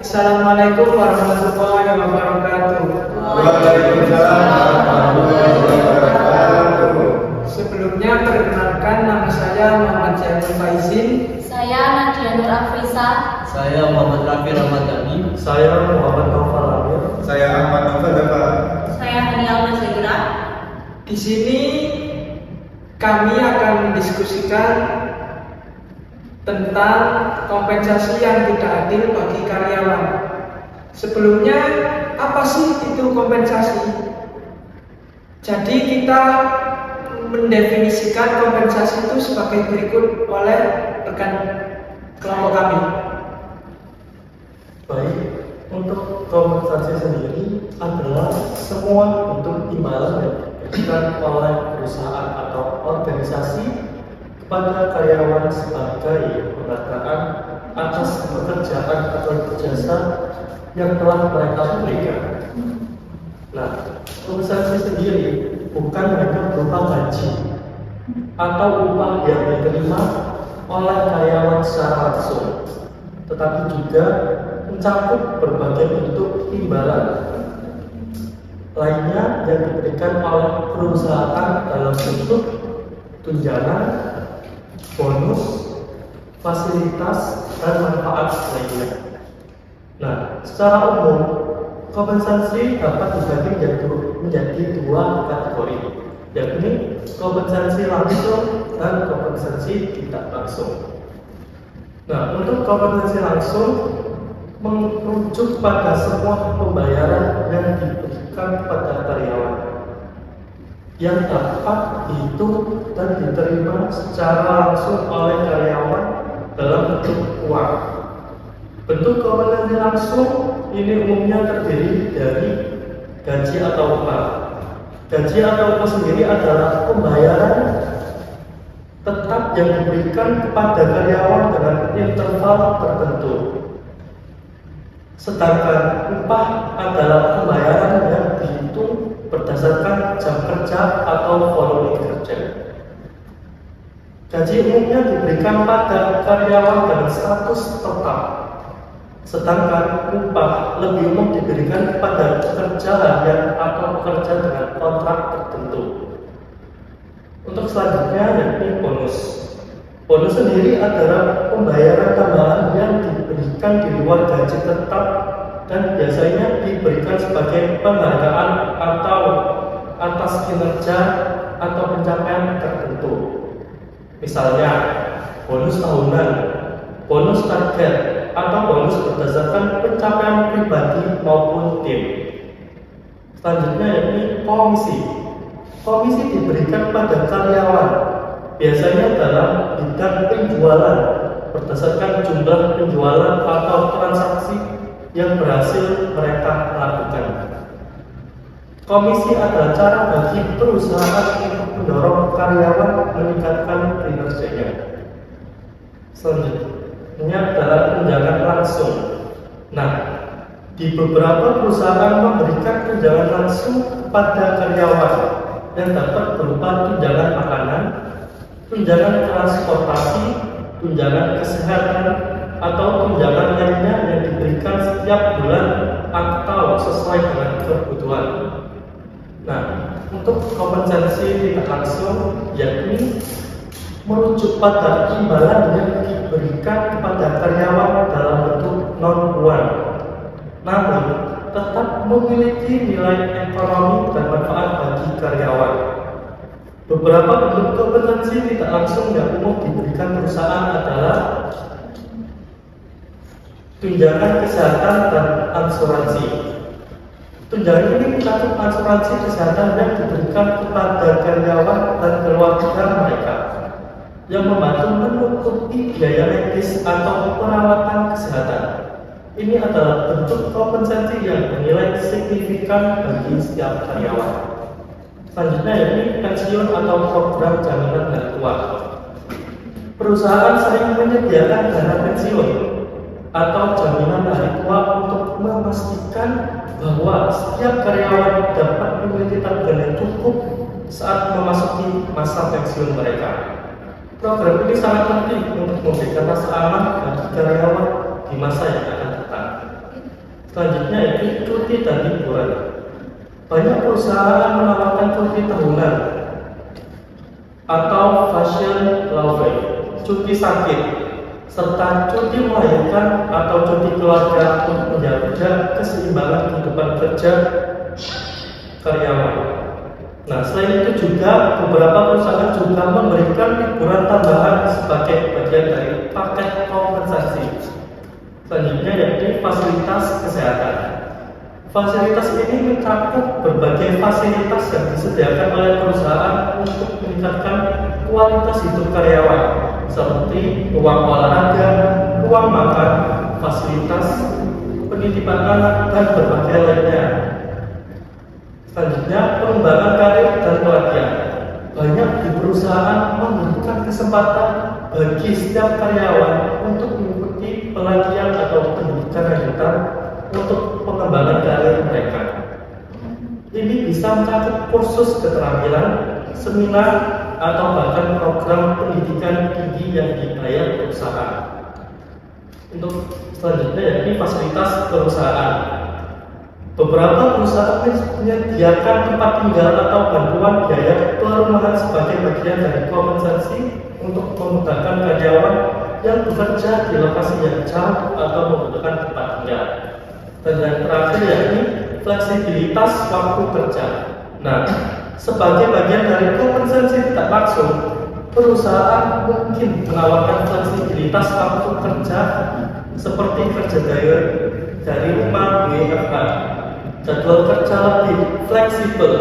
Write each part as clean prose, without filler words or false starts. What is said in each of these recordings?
Assalamualaikum warahmatullahi wabarakatuh. Waalaikumsalam warahmatullahi wabarakatuh. Sebelumnya perkenalkan, nama saya Muhammad Jami Faizin. Saya Nadia Nur Afrisa. Saya Muhammad Rafi Ramadhani. Saya Muhammad Taufal Amir. Saya Ahmad Taufal Dafa. Saya Hania Almasegera. Di sini kami akan mendiskusikan tentang kompensasi yang tidak adil bagi karyawan. Sebelumnya, apa sih itu kompensasi? Jadi kita mendefinisikan kompensasi itu sebagai berikut oleh rekan kelompok kami. Baik, untuk kompensasi sendiri adalah semua bentuk imbalan yang diberikan oleh perusahaan atau organisasi kepada karyawan sebagai penghargaan atas pekerjaan atau jasa yang telah mereka berikan. Nah, kompensasi sendiri bukan hanya berupa gaji atau upah yang diterima oleh karyawan secara langsung, tetapi juga mencakup berbagai bentuk imbalan lainnya yang diberikan oleh perusahaan dalam bentuk tunjangan, bonus, fasilitas, dan manfaat lainnya. Nah, secara umum, kompensasi dapat dibagi menjadi dua kategori, yakni kompensasi langsung dan kompensasi tidak langsung. Nah, untuk kompensasi langsung merujuk pada semua pembayaran yang diberikan kepada karyawan yang dapat dihitung dan diterima secara langsung oleh karyawan dalam bentuk uang. Bentuk kompensasi langsung ini umumnya terdiri dari gaji atau upah. Gaji atau upah sendiri adalah pembayaran tetap yang diberikan kepada karyawan dengan interval tertentu. Sedangkan upah adalah pembayaran yang dihitung berdasarkan jam kerja atau volume kerja. Gaji umumnya diberikan pada karyawan dengan status tetap, sedangkan upah lebih umum diberikan kepada pekerja harian atau pekerja dengan kontrak tertentu. Untuk selanjutnya yakni bonus. Bonus sendiri adalah pembayaran tambahan yang diberikan di luar gaji tetap dan biasanya diberikan sebagai penghargaan atau atas kinerja atau pencapaian tertentu. Misalnya, bonus tahunan, bonus target, atau bonus berdasarkan pencapaian pribadi maupun tim. Selanjutnya yakni komisi. Komisi diberikan pada karyawan, biasanya dalam bidang penjualan berdasarkan jumlah penjualan atau transaksi yang berhasil mereka lakukan. Komisi adalah cara bagi perusahaan untuk mendorong karyawan meningkatkan kinerjanya. Selanjutnya adalah tunjangan langsung. Nah, di beberapa perusahaan memberikan tunjangan langsung kepada karyawan yang dapat berupa tunjangan makanan, tunjangan transportasi, tunjangan kesehatan, atau tunjangan lainnya yang diberikan setiap bulan atau sesuai dengan kebutuhan. Nah, untuk kompensasi tidak langsung yakni merujuk pada imbalan yang diberikan kepada karyawan dalam bentuk non-uang, namun tetap memiliki nilai ekonomi dan manfaat bagi karyawan. Beberapa bentuk kompensasi tidak langsung yang umum diberikan perusahaan adalah tunjangan kesehatan dan asuransi. Tunjangan ini mencakup asuransi kesehatan yang diberikan kepada karyawan dan keluarga mereka yang membantu menutupi biaya medis atau perawatan kesehatan. Ini adalah bentuk kompensasi yang bernilai signifikan bagi setiap karyawan. Selanjutnya yakni pensiun atau program jaminan hari tua. Perusahaan sering menyediakan dana pensiun atau jaminan hari tua untuk memastikan bahwa setiap karyawan dapat memiliki tabungan yang cukup saat memasuki masa pensiun mereka. Program ini sangat penting untuk memberikan rasa aman bagi karyawan di masa yang akan datang. Selanjutnya yaitu cuti dan liburan. Banyak perusahaan menawarkan cuti tahunan atau fashion leave, cuti sakit, serta cuti melahirkan atau cuti keluarga untuk menjaga keseimbangan kehidupan kerja karyawan. Nah, selain itu juga beberapa perusahaan juga memberikan liburan tambahan sebagai bagian dari paket kompensasi. Selanjutnya yaitu fasilitas kesehatan. Fasilitas ini mencakup berbagai fasilitas yang disediakan oleh perusahaan untuk meningkatkan kualitas hidup karyawan, seperti ruang olahraga, ruang makan, fasilitas penitipan anak, dan berbagai lainnya. Selanjutnya, pengembangan karir dan pelatihan. Banyak di perusahaan memberikan kesempatan bagi setiap karyawan untuk mengikuti pelatihan atau pendidikan lanjutan untuk pengembangan karir mereka. Ini bisa mencakup kursus keterampilan, seminar, atau bahkan program pendidikan tinggi yang dibayar perusahaan. Untuk selanjutnya yaitu fasilitas perusahaan. Beberapa perusahaan menyediakan tempat tinggal atau bantuan biaya perumahan sebagai bagian dari kompensasi untuk memudahkan karyawan yang bekerja di lokasi yang jauh atau membutuhkan tempat tinggal. Dan yang terakhir yaitu fleksibilitas waktu kerja. Nah, sebagai bagian dari kompensasi tidak langsung, perusahaan mungkin menawarkan fleksibilitas waktu kerja seperti kerja dari rumah WFH, jadwal kerja lebih fleksibel,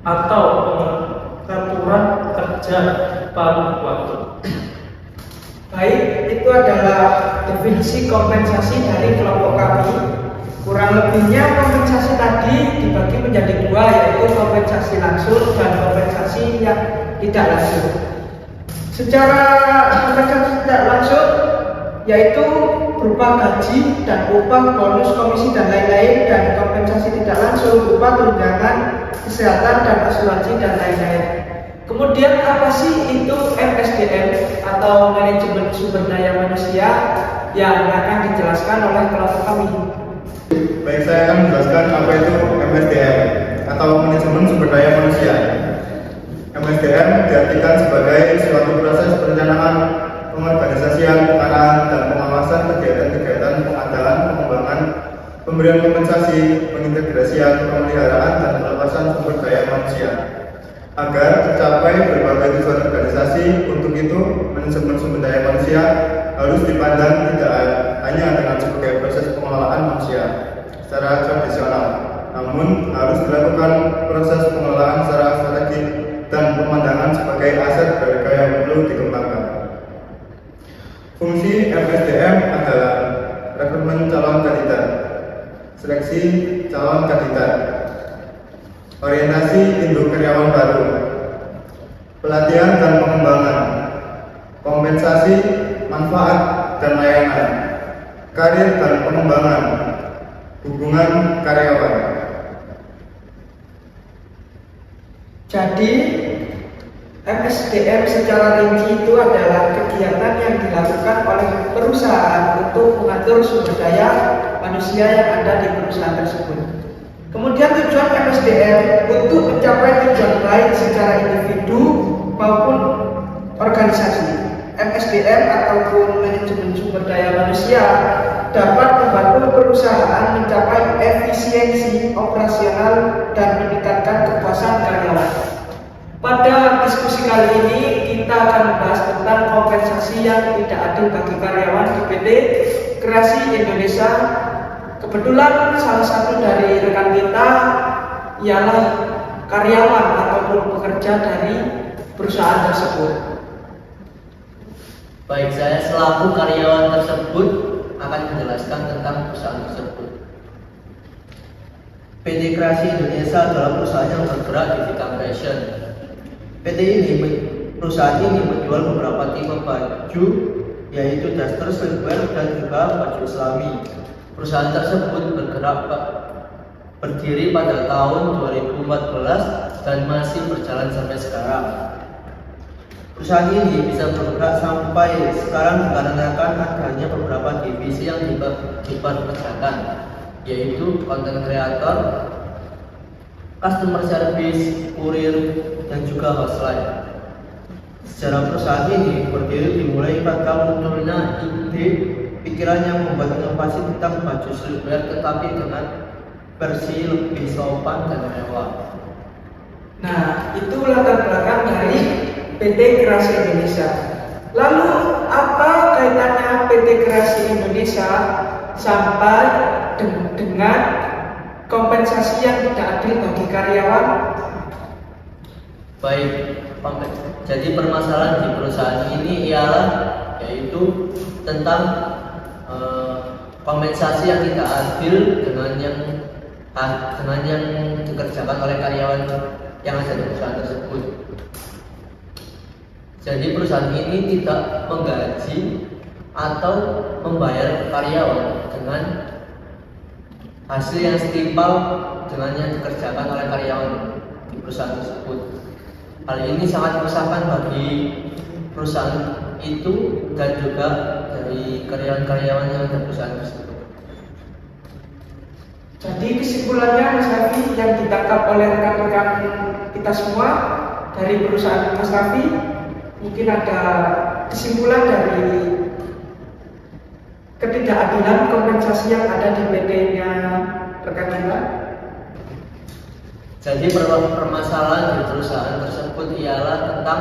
atau pengaturan kerja paruh waktu. Baik, itu adalah definisi kompensasi dari kelompok kami. Kurang lebihnya kompensasi tadi dibagi menjadi dua, yaitu kompensasi langsung dan kompensasi yang tidak langsung. Secara kompensasi tidak langsung yaitu berupa gaji dan upah, bonus, komisi dan lain-lain, dan kompensasi tidak langsung berupa tunjangan kesehatan dan asuransi dan lain-lain. Kemudian apa sih itu MSDM atau manajemen sumber daya manusia yang akan dijelaskan oleh kelompok kami? Baik, saya akan menjelaskan apa itu MSDM atau manajemen sumber daya manusia. MSDM diartikan sebagai suatu proses perencanaan, pengorganisasian, pengaraan, dan pengawasan kegiatan-kegiatan pengadaan, pengembangan, pemberian kompensasi, pengintegrasian, pemeliharaan, dan pelepasan sumber daya manusia agar tercapai berbagai tujuan organisasi. Untuk itu, manajemen sumber daya manusia harus dipandang tidak hanya dengan sebagai proses pengelolaan manusia secara tradisional, namun harus dilakukan proses pengelolaan secara strategis dan pemandangan sebagai aset berharga yang perlu dikembangkan. Fungsi MSDM adalah rekrutmen calon kandidat, seleksi calon kandidat, orientasi induk karyawan baru, pelatihan dan pengembangan, kompensasi, manfaat dan layanan, karir dan pengembangan, hubungan karyawan. Jadi MSDM secara rinci itu adalah kegiatan yang dilakukan oleh perusahaan untuk mengatur sumber daya manusia yang ada di perusahaan tersebut. Kemudian tujuan MSDM untuk mencapai tujuan baik secara individu maupun organisasi. MSDM ataupun manajemen sumber daya manusia dapat membantu perusahaan mencapai efisiensi operasional dan meningkatkan kepuasan karyawan. Pada diskusi kali ini kita akan membahas tentang kompensasi yang tidak adil bagi karyawan di PT Kreasi Indonesia. Kebetulan salah satu dari rekan kita ialah karyawan ataupun pekerja dari perusahaan tersebut. Baik, saya selaku karyawan tersebut akan menjelaskan tentang perusahaan tersebut. PT Kreasi Indonesia adalah perusahaan yang bergerak di bidang fashion. Perusahaan ini menjual beberapa tipe baju, yaitu daster, sleepwear, dan juga baju islami. Perusahaan tersebut berdiri pada tahun 2014 dan masih berjalan sampai sekarang. Perusahaan ini bisa bergerak sampai sekarang dikarenakan adanya beberapa divisi yang dipekerjakan. yaitu konten kreator, customer service, kurir, dan juga hostline. Sejarah perusahaan ini berdiri dimulai pada munculnya ide pikiran yang membuat inovasi tentang baju streetwear tetapi dengan versi lebih sopan dan mewah. Nah, itu latar belakang dari PT Kreasi Indonesia. Lalu apa kaitannya PT Kreasi Indonesia sampai dengan kompensasi yang tidak adil bagi karyawan? Baik, jadi permasalahan di perusahaan ini ialah yaitu tentang kompensasi yang tidak adil dengan yang dikerjakan oleh karyawan yang ada di perusahaan tersebut. Jadi perusahaan ini tidak menggaji atau membayar karyawan dengan hasil yang setimpal dengan yang dikerjakan oleh karyawan di perusahaan tersebut. Hal ini sangat meresahkan bagi perusahaan itu dan juga dari karyawan-karyawan yang ada di perusahaan tersebut. Jadi kesimpulannya Mas Raffi yang ditangkap oleh rekan-rekan kita semua dari perusahaan Mas Raffi, mungkin ada kesimpulan dari ketidakadilan kompensasi yang ada di PT-nya rekan kita. Jadi permasalahan di perusahaan tersebut ialah tentang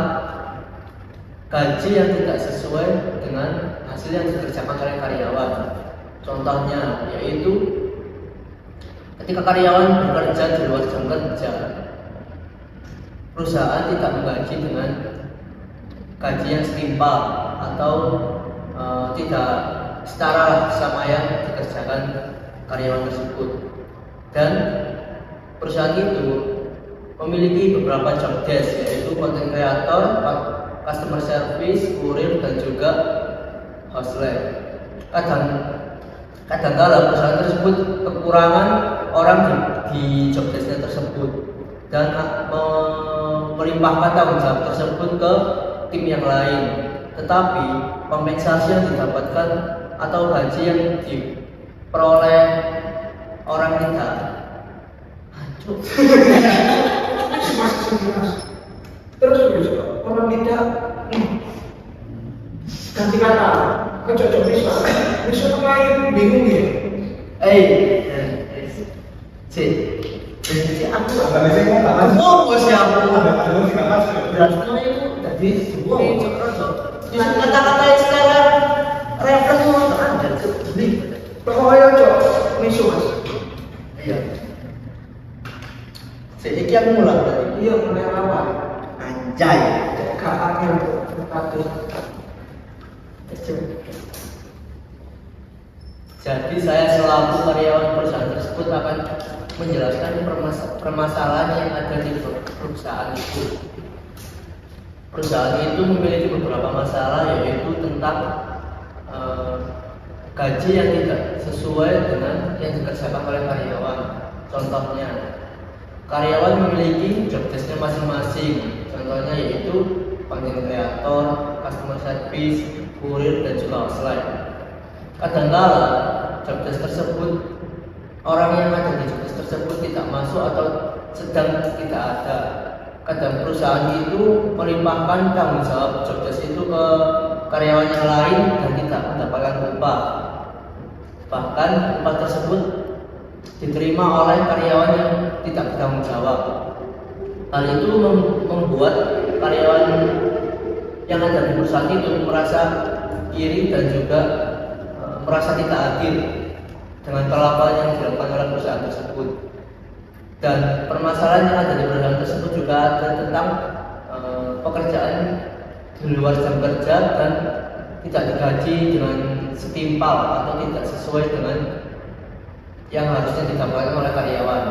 gaji yang tidak sesuai dengan hasil yang dikerjakan oleh karyawan. Contohnya yaitu ketika karyawan bekerja di luar jam kerja, perusahaan tidak menggaji dengan gaji yang setimpal atau tidak setara sama yang dikerjakan karyawan tersebut. Dan perusahaan itu memiliki beberapa job desk, yaitu content creator, customer service, kurir, dan juga hostline. Kadang-kala perusahaan tersebut kekurangan orang di job desknya tersebut dan melimpahkan tanggung jawab tersebut ke tim yang lain. Tetapi kompensasi yang didapatkan atau gaji yang diperoleh orang kita Terus orang tidak ganti kata, kecocok bisa main bingung ya. Aku Katanya sih mau kalah. siapa? Berarti Itu tadi semua kata-kata sekarang referensi mau ada jadi Pokoknya cok, misu Mas. iya. Sedikit yang mulai tadi. Iya mulai awal. Anjay. Gak angel berkata. Jadi saya selaku karyawan perusahaan tersebut akan menjelaskan permasalahan yang ada di perusahaan itu. Perusahaan itu memiliki beberapa masalah, yaitu tentang gaji yang tidak sesuai dengan yang dikerjakan oleh karyawan. Contohnya, karyawan memiliki job desk-nya masing-masing. Contohnya yaitu content creator, customer service, kurir, dan juga hostline. Kadang-kala job desk tersebut, orang yang ada di job desk tersebut tidak masuk atau sedang tidak ada. Kadang perusahaan itu melimpahkan tanggung jawab job desk itu ke karyawan yang lain dan tidak mendapatkan upah. Bahkan upah tersebut diterima oleh karyawan yang tidak bertanggung jawab. Hal itu membuat karyawan yang ada di perusahaan itu merasa iri dan juga merasa tidak adil dengan perlakuan yang dilakukan oleh perusahaan tersebut. Dan permasalahan yang ada di perusahaan tersebut juga ada tentang pekerjaan di luar jam kerja dan tidak digaji dengan setimpal atau tidak sesuai dengan yang harusnya didapatkan oleh karyawan.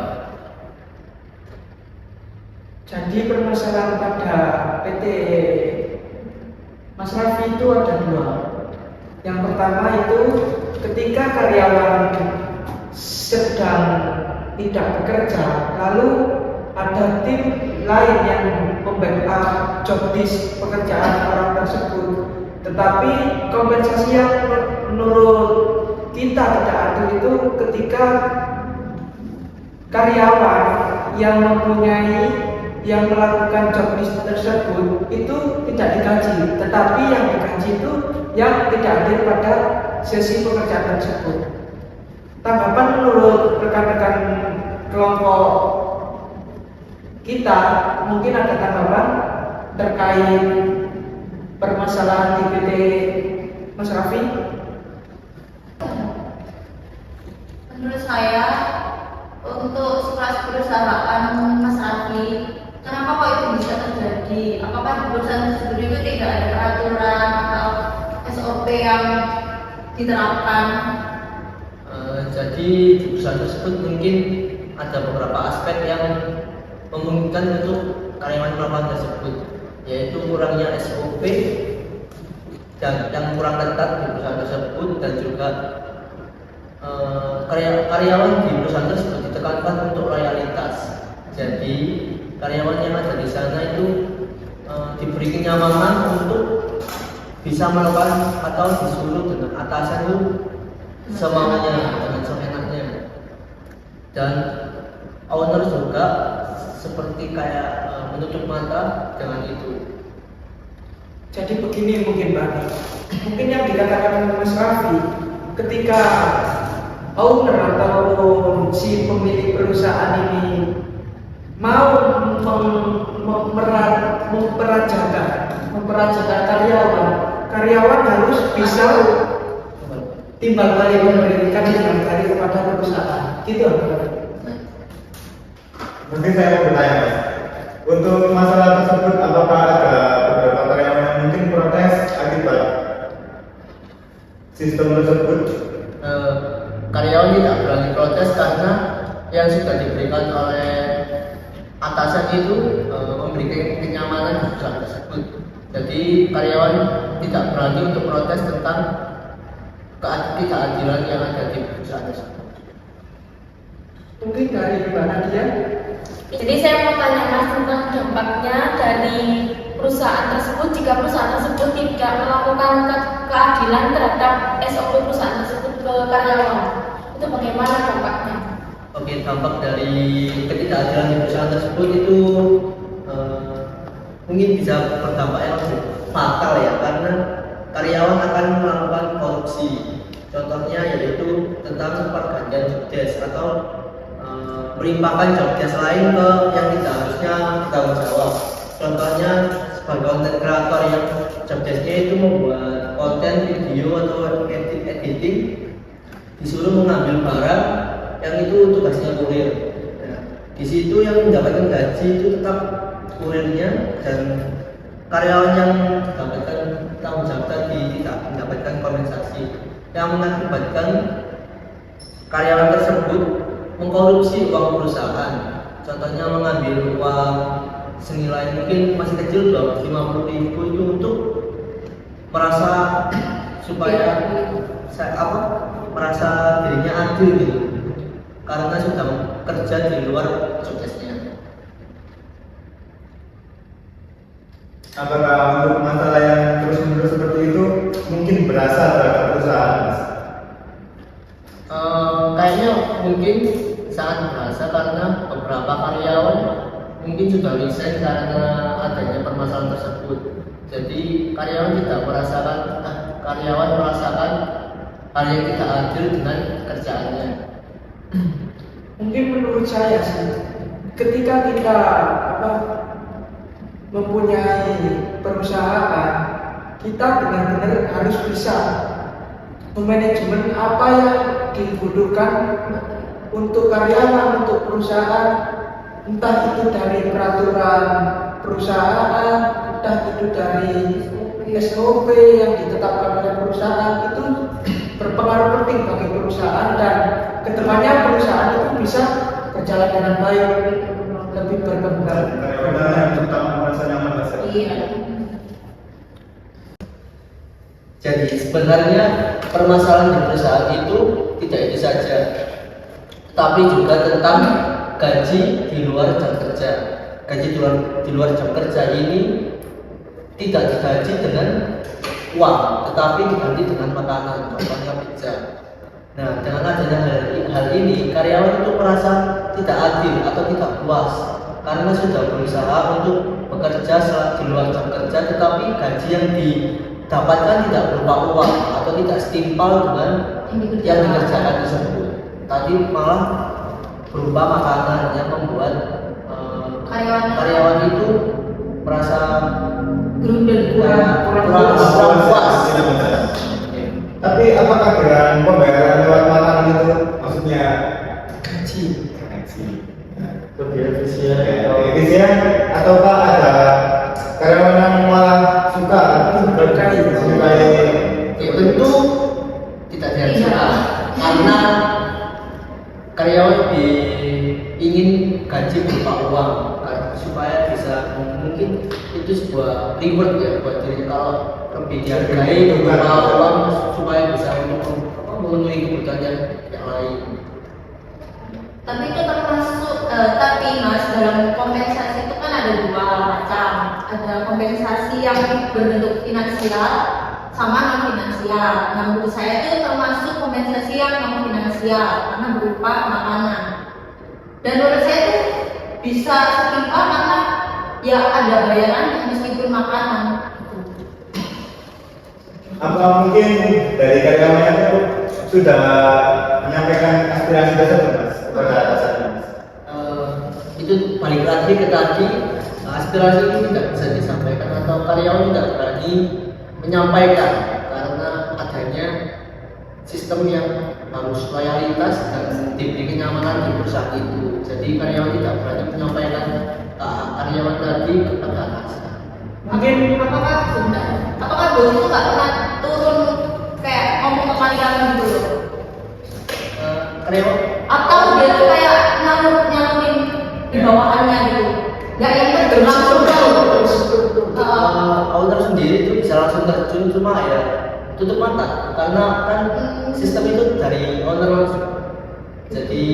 Jadi permasalahan pada PT Mas Raffi itu ada dua. Yang pertama itu ketika karyawan sedang tidak bekerja, lalu ada tim lain yang membackup job desk pekerjaan orang tersebut, tetapi kompensasi yang menurut kita tidak adil itu ketika karyawan yang melakukan job tersebut itu tidak dikaji, tetapi yang dikaji itu yang tidak hadir pada sesi pekerjaan tersebut. Tanggapan menurut rekan-rekan kelompok kita, mungkin ada tanggapan terkait permasalahan di PT Mas Raffi? Menurut saya, untuk sekelas perusahaan Mas Raffi, kenapa kok itu bisa terjadi? Apakah di perusahaan tersebut itu tidak ada peraturan atau SOP yang diterapkan? Jadi di perusahaan tersebut mungkin ada beberapa aspek yang memungkinkan untuk karyawan melakukan tersebut, yaitu kurangnya SOP dan yang kurang ketat di perusahaan tersebut, dan juga karyawan di perusahaan tersebut ditekankan untuk loyalitas. Jadi karyawan yang ada di sana itu diberi kenyamanan untuk bisa melakukan atau disuruh dengan atasan itu semaunya, dengan seenaknya. Dan owner juga seperti kayak menutup mata dengan itu. Jadi begini mungkin Pak, mungkin yang dikatakan Mas Raffi, ketika owner atau si pemilik perusahaan ini mau memperajakan karyawan harus bisa timbal balik memberikan timbal balik kepada perusahaan, gitu. Mungkin saya mau bertanya, Mas. Untuk masalah tersebut, apakah ada beberapa karyawan yang mungkin protes akibat sistem tersebut? Karyawan tidak berani protes karena yang sudah diberikan oleh atasan itu memberikan kenyamanan di perusahaan tersebut. Jadi karyawan tidak berani untuk protes tentang ketidakadilan yang ada di perusahaan tersebut. Mungkin dari mana dia? Jadi saya mau tanya Mas tentang dampaknya dari perusahaan tersebut jika perusahaan tersebut tidak melakukan keadilan terhadap SOP perusahaan tersebut ke karyawan. Itu bagaimana dampaknya? Oke, dampak dari ketidakadilan di perusahaan tersebut itu mungkin bisa berdampak yang fatal ya, karena karyawan akan melakukan korupsi. Contohnya yaitu tentang pergantian jobdesk atau melimpahkan jobdesk lain ke yang tidak harusnya bertanggung jawab. Contohnya sebagai konten kreator yang jobdesknya itu membuat konten video atau editing, disuruh mengambil barang yang itu tugasnya kurir. Nah, di situ yang mendapatkan gaji itu tetap kurirnya, dan karyawan yang mendapatkan tanggung jawab tadi tidak mendapatkan kompensasi, yang mengakibatkan karyawan tersebut mengkorupsi uang perusahaan. Contohnya mengambil uang senilai mungkin masih kecil 50.000 itu untuk merasa supaya merasa dirinya adil gitu, karena sudah kerja di luar jobdesknya. Apakah untuk masalah yang terus-menerus seperti itu mungkin berasal dari perusahaan, Mas? Kayaknya mungkin sangat berasa karena beberapa karyawan mungkin sudah resign karena adanya permasalahan tersebut. Jadi karyawan merasakan hal yang tidak adil dengan kerjaannya. Mungkin menurut saya sih, ketika kita mempunyai perusahaan, kita benar-benar harus bisa memanajemen apa yang dibutuhkan untuk karyawan, untuk perusahaan, entah itu dari peraturan perusahaan, entah itu dari SOP yang ditetapkan oleh perusahaan, itu berpengaruh penting bagi perusahaan, dan kedepannya perusahaan itu bisa berjalan dengan baik, lebih berkembang. Karyawan yang tetap merasa nyaman, Mas. Iya. Jadi sebenarnya permasalahan di perusahaan itu tidak itu saja, tapi juga tentang gaji di luar jam kerja. Gaji di luar jam kerja ini tidak digaji dengan uang, tetapi diganti dengan makanan, contohnya pizza. Nah, dengan adanya hal ini, karyawan itu merasa tidak adil atau tidak puas karena sudah berusaha untuk bekerja di luar jam kerja, tetapi gaji yang didapatkan tidak berupa uang atau tidak setimpal dengan yang dikerjakan tersebut. Tadi malah berupa makanan yang membuat karyawan itu merasa Grundel kurang puas. Tapi apakah dengan pembayaran lewat makanan itu maksudnya Gaji. Lebih efisien efisien ataukah ada karyawan yang malah suka Berkait. Ya, tentu tidak diharuskan karena karyawan ingin gaji berupa uang supaya bisa mungkin itu sebuah reward ya buat dirinya kalau lebih dihargai berupa uang supaya bisa memenuhi kebutuhan yang lain. Tapi itu termasuk tapi mas dalam kompensasi itu kan ada dua macam, ada kompensasi yang berbentuk finansial sama non finansial. Nah menurut saya itu termasuk kompensasi yang non finansial karena berupa makanan. Dan menurut saya itu bisa setimpal karena ya ada bayaran meskipun makanan. Apa mungkin dari karyawannya itu sudah menyampaikan aspirasi tersebut mas kepada atasannya mas? Itu balik lagi ke tadi, aspirasi itu tidak bisa disampaikan atau karyawan tidak berani menyampaikan karena adanya sistem yang harus loyalitas dan diberi kenyamanan di perusahaan itu. Jadi karyawan tidak berani menyampaikan karyawan tadi kepada atasan. Mungkin Apakah bos itu nggak pernah turun kayak ngomong ke karyawan gitu loh? Karyawan Atau dia tuh kayak nyalurin di bawahannya gitu? Nggak yang terjun langsung ke owner sendiri itu bisa langsung terjun, cuma ya tutup mata karena kan sistem itu dari owner langsung, jadi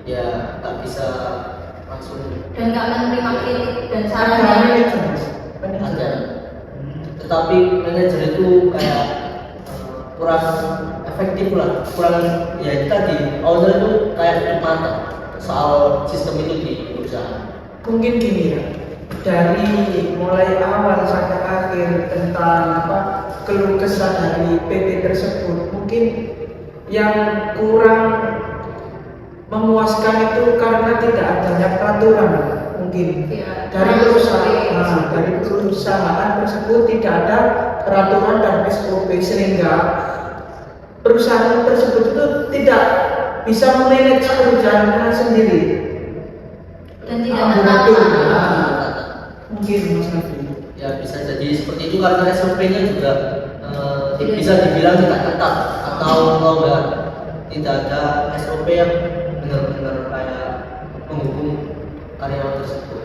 ya nggak bisa langsung dan nggak menerima kritik dan ada sarannya. ada. Tetapi manajer itu kayak kurang efektif lah, kurang ya itu tadi owner itu kayak tutup mata soal sistem itu di perusahaan. Mungkin gini ya, dari mulai awal sampai akhir tentang keluh kesah dari PT tersebut, mungkin yang kurang memuaskan itu karena tidak adanya peraturan mungkin Ya, dari perusahaan tersebut tidak ada peraturan dan SOP sehingga perusahaan tersebut itu tidak bisa memanage perusahaannya sendiri. dan tidak Amburatur. tertata. Mungkin Mas Nafi. Ya bisa jadi seperti itu karena SOP-nya juga bisa dibilang tidak ketat atau kalau enggak tidak ada SOP yang benar-benar kayak menghukum karyawan tersebut.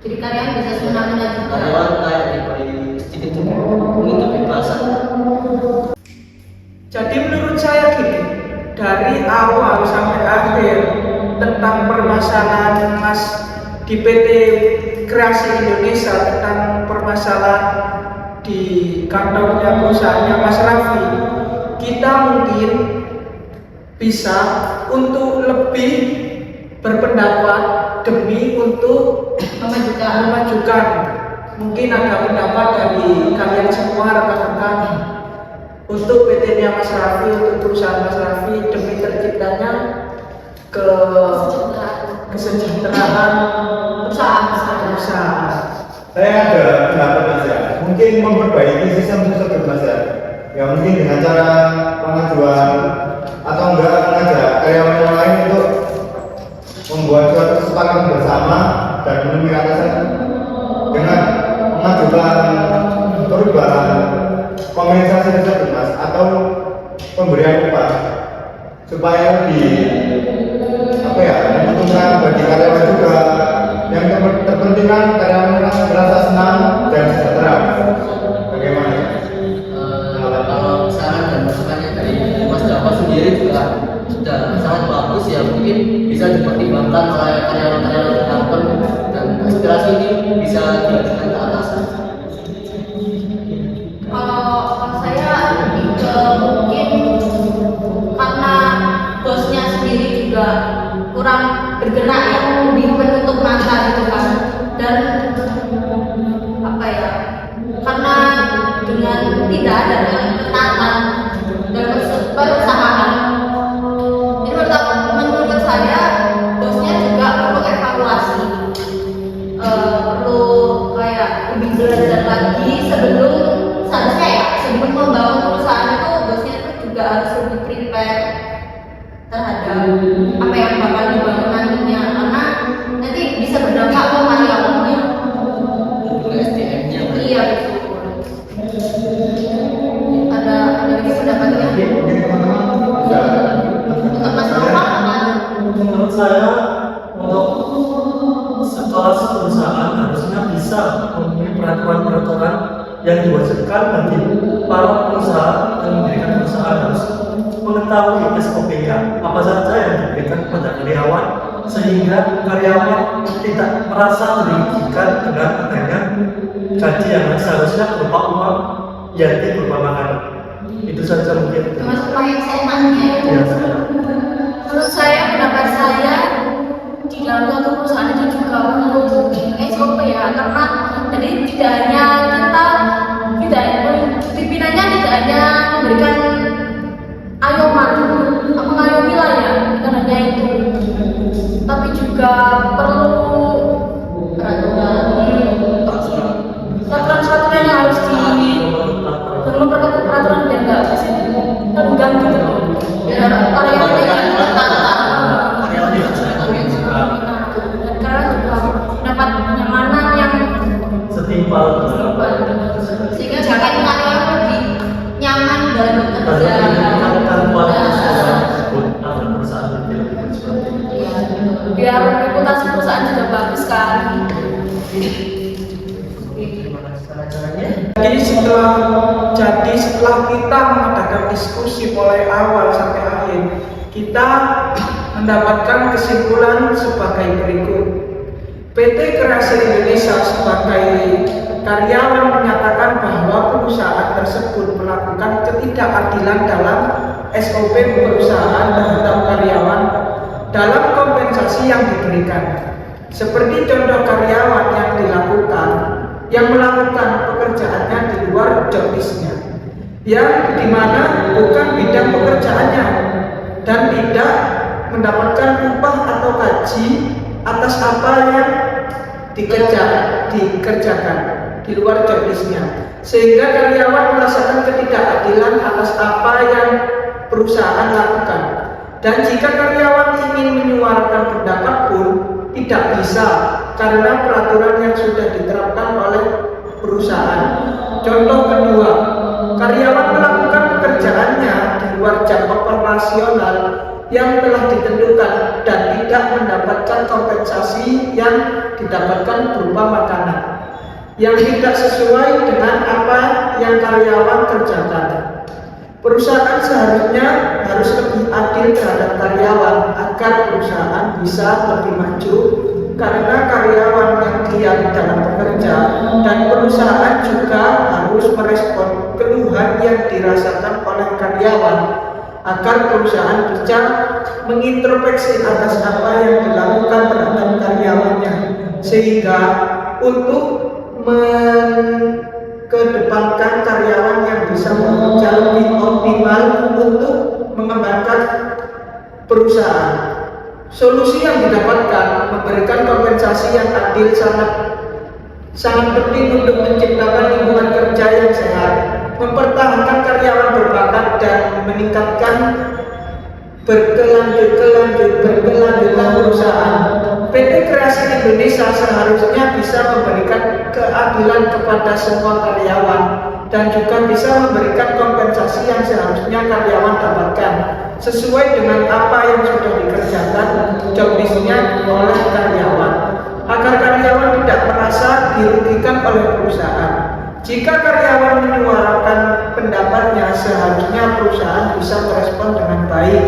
Jadi karyawan bisa semena-mena juga. Karyawan kayak diberi sedikit mungkin kebebasan. Jadi menurut saya gini, dari awal sampai akhir tentang permasalahan Mas di PT Kreasi Indonesia, tentang permasalahan di kantornya perusahaannya Mas Raffi, kita mungkin bisa untuk lebih berpendapat demi untuk memajukan. Mungkin ada pendapat dari kalian semua rekan-rekan untuk PT-nya Mas Raffi, untuk perusahaan Mas Raffi demi terciptanya kesejahteraan perusahaan. Saya ada pendapat mas ya, mungkin memperbaiki sistem tersebut mas ya. Ya mungkin dengan cara pengajuan atau enggak mengajak karyawan yang lain untuk membuat suatu kesepakatan bersama dan menemui atasan dengan mengajukan perubahan kompensasi tersebut mas, atau pemberian upah supaya lebih menguntungkan bagi karyawan juga. Yang terpenting kan karyawan merasa senang dan sejahtera. Bagaimana? Kalau saran dan masukannya dari Mas Java sendiri juga sudah sangat bagus ya, mungkin bisa dipertimbangkan oleh karyawan-karyawan kantor dan aspirasi ini bisa diajukan ke atasan. Kalau saya lebih ke mungkin kantor juga kurang bergerak ya, lebih menutup mata gitu kan. Dan apa ya, karena dengan tidak ada ketatan dalam perusahaan, ini menurut saya bosnya juga perlu evaluasi, perlu kayak lebih belajar lagi sebelum, seharusnya ya sebelum membangun perusahaan itu bosnya itu juga harus lebih prepare terhadap apa yang bakal dibangun nantinya, karena nanti bisa berdampak ke karyawannya. SDM-nya. Iya betul. Ada lagi pendapatnya? Mungkin teman-teman bisa Untuk Mas Nova apa? Menurut saya, untuk sekelas perusahaan harusnya bisa mempunyai peraturan-peraturan yang diwajibkan bagi para pengusaha dan mendirikan perusahaan harus mengetahui SOP-nya apa saja yang diberikan kepada karyawan, sehingga karyawan tidak merasa dirugikan dengan adanya gaji yang seharusnya berupa uang, yakni berupa makanan. Itu saja mungkin. Termasuk yang saya tanya ya. Ya, saya. Menurut saya, pendapat saya di dalam suatu perusahaan itu juga perlu SOP ya, karena jadi tidak hanya pimpinannya tidak hanya memberikan ayoman, mengayomi lah ya, bukan hanya itu, tapi juga perlu peraturan yang harus peraturan biar nggak tegang gitu loh, biar karyawan karena juga dapat kenyamanan yang Setimpal. sehingga jangan karyawan lebih nyaman dalam bekerja. Biar reputasi perusahaan juga bagus kan. Jadi setelah kita mengadakan diskusi mulai awal sampai akhir, kita mendapatkan kesimpulan sebagai berikut. PT Kreasi Indonesia sebagai karyawan menyatakan bahwa perusahaan tersebut melakukan ketidakadilan dalam SOP perusahaan terhadap karyawan dalam kompensasi yang diberikan. Seperti contoh karyawan yang melakukan pekerjaannya di luar job list-nya, yang dimana bukan bidang pekerjaannya, dan tidak mendapatkan upah atau gaji atas apa yang dikerjakan di luar job list-nya, sehingga karyawan merasakan ketidakadilan atas apa yang perusahaan lakukan. Dan jika karyawan ingin menyuarakan pendapat pun tidak bisa karena peraturan yang sudah diterapkan oleh perusahaan. Contoh kedua, karyawan melakukan pekerjaannya di luar jam operasional yang telah ditentukan dan tidak mendapatkan kompensasi yang didapatkan berupa makanan yang tidak sesuai dengan apa yang karyawan kerjakan. Perusahaan seharusnya harus lebih adil terhadap karyawan agar perusahaan bisa lebih maju, karena karyawan yang giat dalam bekerja dan perusahaan juga harus merespon keluhan yang dirasakan oleh karyawan agar perusahaan bisa mengintrospeksi atas apa yang dilakukan terhadap karyawannya, sehingga untuk kedepankan karyawan yang bisa bekerja lebih optimal untuk mengembangkan perusahaan. Solusi yang didapatkan memberikan kompensasi yang adil sangat penting untuk menciptakan lingkungan kerja yang sehat, mempertahankan karyawan berbakat dan meningkatkan berkelanjutan perusahaan. PT Kreasi Indonesia seharusnya bisa memberikan keadilan kepada semua karyawan dan juga bisa memberikan kompensasi yang seharusnya karyawan dapatkan sesuai dengan apa yang sudah dikerjakan job list-nya oleh karyawan, agar karyawan tidak merasa dirugikan oleh perusahaan. Jika karyawan menyuarakan pendapatnya, seharusnya perusahaan bisa merespon dengan baik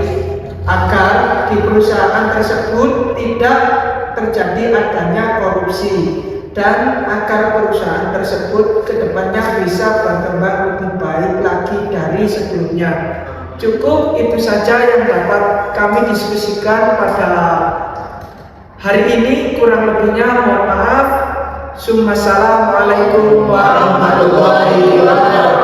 agar di perusahaan tersebut tidak terjadi adanya korupsi dan agar perusahaan tersebut kedepannya bisa berkembang lebih baik lagi dari sebelumnya. Cukup itu saja yang dapat kami diskusikan pada hari ini. Kurang lebihnya mohon maaf. Assalamualaikum warahmatullahi wabarakatuh.